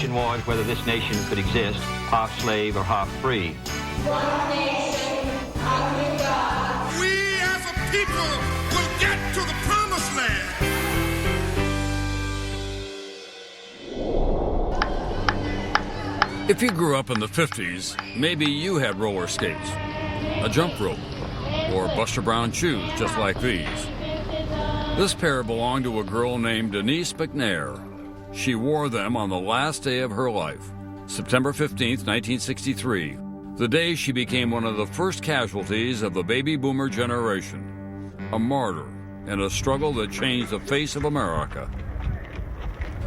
question was whether this nation could exist, half slave or half free. One nation under God. We as a people will get to the promised land. If you grew up in the 50s, maybe you had roller skates, a jump rope, or Buster Brown shoes just like these. This pair belonged to a girl named Denise McNair. She wore them on the last day of her life, September 15th, 1963, the day she became one of the first casualties of the baby boomer generation, a martyr in a struggle that changed the face of America.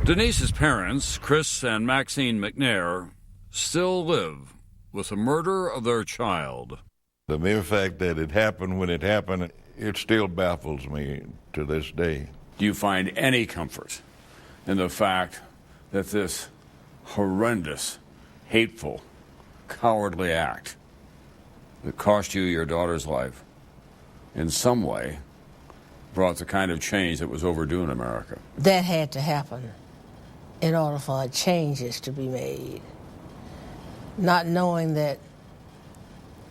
Denise's parents, Chris and Maxine McNair, still live with the murder of their child. The mere fact that it happened when it happened, it still baffles me to this day. Do you find any comfort in the fact that this horrendous, hateful, cowardly act that cost you your daughter's life in some way brought the kind of change that was overdue in America? That had to happen in order for changes to be made. Not knowing that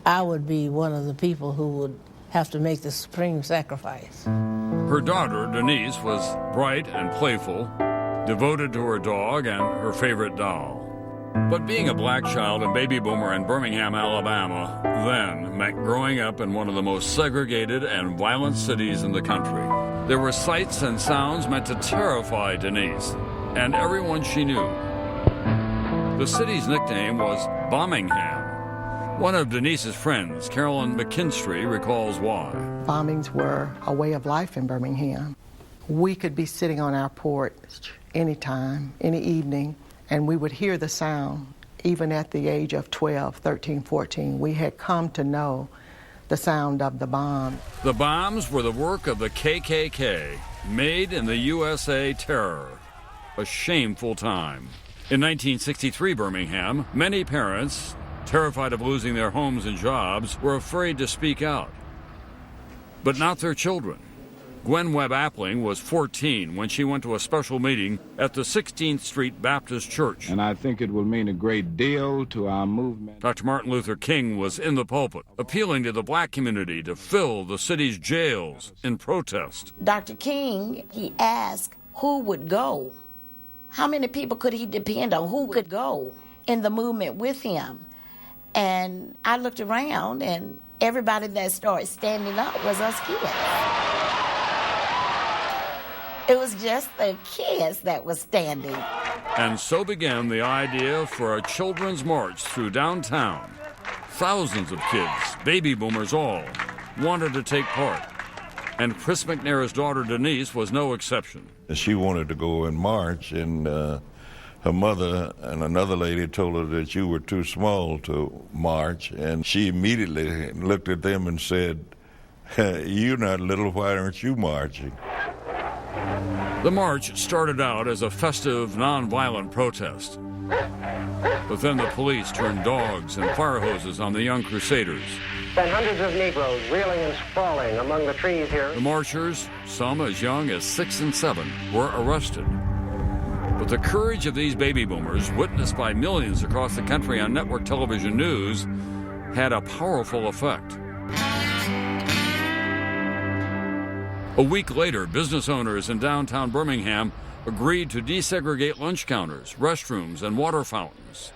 I would be one of the people who would have to make the supreme sacrifice. Her daughter, Denise, was bright and playful, devoted to her dog and her favorite doll. But being a black child and baby boomer in Birmingham, Alabama, then meant growing up in one of the most segregated and violent cities in the country. There were sights and sounds meant to terrify Denise and everyone she knew. The city's nickname was Birmingham. One of Denise's friends, Carolyn McKinstry, recalls why. Bombings were a way of life in Birmingham. We could be sitting on our porch anytime, any evening, and we would hear the sound. Even at the age of 12, 13, 14, we had come to know the sound of the bomb. The bombs were the work of the KKK, made in the USA terror. A shameful time. In 1963 Birmingham, many parents, terrified of losing their homes and jobs, were afraid to speak out. But not their children. Gwen Webb Appling was 14 when she went to a special meeting at the 16th Street Baptist Church. And I think it will mean a great deal to our movement. Dr. Martin Luther King was in the pulpit, appealing to the black community to fill the city's jails in protest. Dr. King, he asked who would go. How many people could he depend on? Who could go in the movement with him? And I looked around, and everybody that started standing up was us kids. It was just the kids that was standing. And so began the idea for a children's march through downtown. Thousands of kids, baby boomers all, wanted to take part. And Chris McNair's daughter Denise was no exception. She wanted to go and march, and her mother and another lady told her that you were too small to march, and she immediately looked at them and said, "You're not little, why aren't you marching?" The march started out as a festive, nonviolent protest. But then the police turned dogs and fire hoses on the young crusaders. Then hundreds of Negroes reeling and sprawling among the trees here. The marchers, some as young as 6 and 7, were arrested. But the courage of these baby boomers, witnessed by millions across the country on network television news, had a powerful effect. A week later, business owners in downtown Birmingham agreed to desegregate lunch counters, restrooms, and water fountains.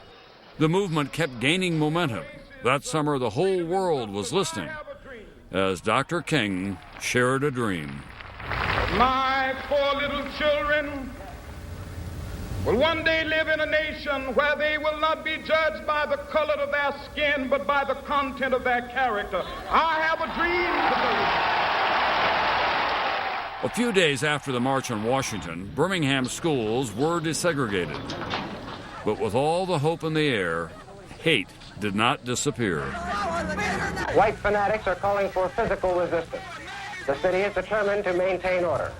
The movement kept gaining momentum. That summer, the whole world was listening as Dr. King shared a dream. My poor little children will one day live in a nation where they will not be judged by the color of their skin, but by the content of their character. I have a dream today. A few days after the March on Washington, Birmingham schools were desegregated. But with all the hope in the air, hate did not disappear. White fanatics are calling for physical resistance. The city is determined to maintain order.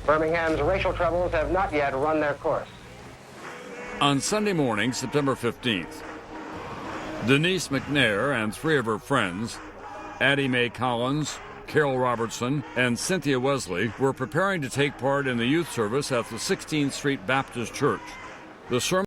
Birmingham's racial troubles have not yet run their course. On Sunday morning, September 15th, Denise McNair and 3 of her friends, Addie Mae Collins, Carol Robertson, and Cynthia Wesley, were preparing to take part in the youth service at the 16th Street Baptist Church. The sermon